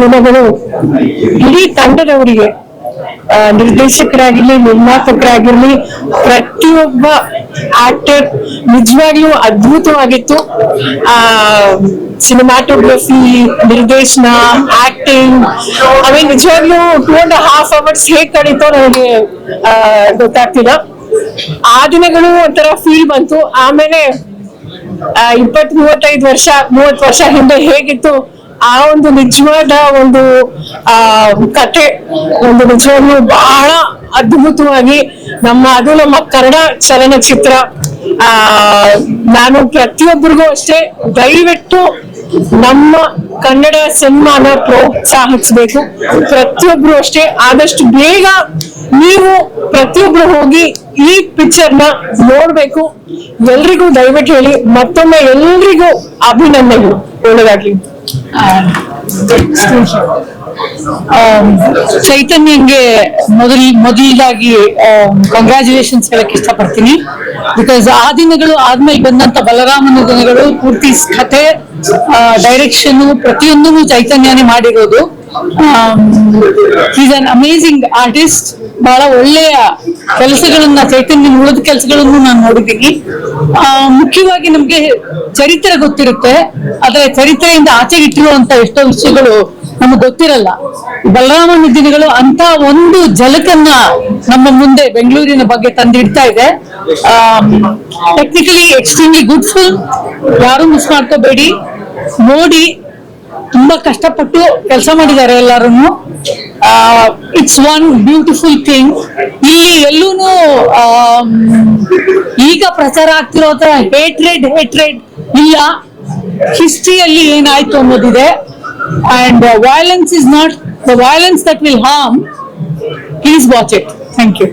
ದಿನಗಳು ಇಡೀ ತಂಡದವರಿಗೆ, ನಿರ್ದೇಶಕರಾಗಿರ್ಲಿ, ನಿರ್ಮಾಪಕರಾಗಿರ್ಲಿ, ಪ್ರತಿಯೊಬ್ಬ ಆಕ್ಟರ್ ನಿಜವಾಗ್ಲೂ ಅದ್ಭುತವಾಗಿತ್ತು. ಸಿನಿಮಾಟೋಗ್ರಫಿ, ನಿರ್ದೇಶನ, ಆಕ್ಟಿಂಗ್, ಅವೇ ನಿಜವಾಗ್ಲೂ 2.5 hours ಹೇಗ್ ಕಳೀತೋ ನನಗೆ ಗೊತ್ತಾಗ್ತಿಲ್ಲ. ಆ ದಿನಗಳು ಒಂಥರ ಫೀಲ್ ಬಂತು. ಆಮೇಲೆ 30 ವರ್ಷ ಹಿಂದೆ ಹೇಗಿತ್ತು ಆ ಒಂದು ನಿಜವಾದ ಒಂದು ಕತೆ, ಒಂದು ನಿಜವಾಗ್ಲೂ ಬಹಳ ಅದ್ಭುತವಾಗಿ ಅದು ನಮ್ಮ ಕನ್ನಡ ಚಲನಚಿತ್ರ. ನಾನು ಪ್ರತಿಯೊಬ್ಬರಿಗೂ ಅಷ್ಟೇ, ದಯವಿಟ್ಟು ನಮ್ಮ ಕನ್ನಡ ಸಿನಿಮಾನ ಪ್ರೋತ್ಸಾಹಿಸಬೇಕು. ಪ್ರತಿಯೊಬ್ರು ಅಷ್ಟೇ, ಆದಷ್ಟು ಬೇಗ ನೀವು ಪ್ರತಿಯೊಬ್ರು ಹೋಗಿ ಈ ಪಿಕ್ಚರ್ ನ ನೋಡ್ಬೇಕು. ಎಲ್ರಿಗೂ ದಯವಿಟ್ಟು ಹೇಳಿ, ಮತ್ತೊಮ್ಮೆ ಎಲ್ರಿಗೂ ಅಭಿನಂದನೆಗಳು. ಒಳ್ಳೆದಾಗ್ಲಿ. ಚೈತನ್ಯಂಗೆ ಮೊದಲಾಗಿ ಕಂಗ್ರಾಚುಲೇಷನ್ಸ್ ಹೇಳಕ್ ಇಷ್ಟಪಡ್ತೀನಿ. ಬಿಕಾಸ್ ಆ ದಿನಗಳು ಆದ್ಮೇಲೆ ಬಂದಂತ ಬಲರಾಮನ ದಿನಗಳು ಪೂರ್ತಿ ಕಥೆ, ಡೈರೆಕ್ಷನ್ ಪ್ರತಿಯೊಂದನ್ನು ಚೈತನ್ಯನೇ ಮಾಡಿರೋದು. Is an amazing artist. ಬಹಳ ಒಳ್ಳೆಯ ಕೆಲಸಗಳನ್ನ, ಚೈತನ್ಯ ಉಳಿದ ಕೆಲಸಗಳನ್ನು ನಾನು ನೋಡಿದ್ದೀನಿ. ಮುಖ್ಯವಾಗಿ ನಮ್ಗೆ ಚರಿತ್ರೆ ಗೊತ್ತಿರುತ್ತೆ, ಆದ್ರೆ ಚರಿತ್ರೆಯಿಂದ ಆಚೆಗಿಟ್ಟಿರುವಂತ ಎಷ್ಟೋ ವಿಷಯಗಳು ನಮ್ಗೆ ಗೊತ್ತಿರಲ್ಲ. ಬಲರಾಮನ ದಿನಗಳು ಅಂತ ಒಂದು ಝಲಕನ್ನ ನಮ್ಮ ಮುಂದೆ ಬೆಂಗಳೂರಿನ ಬಗ್ಗೆ ತಂದಿಡ್ತಾ ಇದೆ. Technically extremely good film. ಯಾರು ಮಿಸ್ ಮಾಡ್ಕೋಬೇಡಿ, ನೋಡಿ. ತುಂಬಾ ಕಷ್ಟಪಟ್ಟು ಕೆಲಸ ಮಾಡಿದ್ದಾರೆ ಎಲ್ಲರೂ. It's one beautiful thing. ಇಲ್ಲಿ ಎಲ್ಲೂನು ಈಗ ಪ್ರಚಾರ ಆಗ್ತಿರೋ ತರ ಹೇಟ್ರೆಡ್ ಇಲ್ಲ. ಹಿಸ್ಟ್ರಿಯಲ್ಲಿ ಏನಾಯ್ತು ಅನ್ನೋದಿದೆ. And violence is not the violence that will harm. Please watch it. Thank you.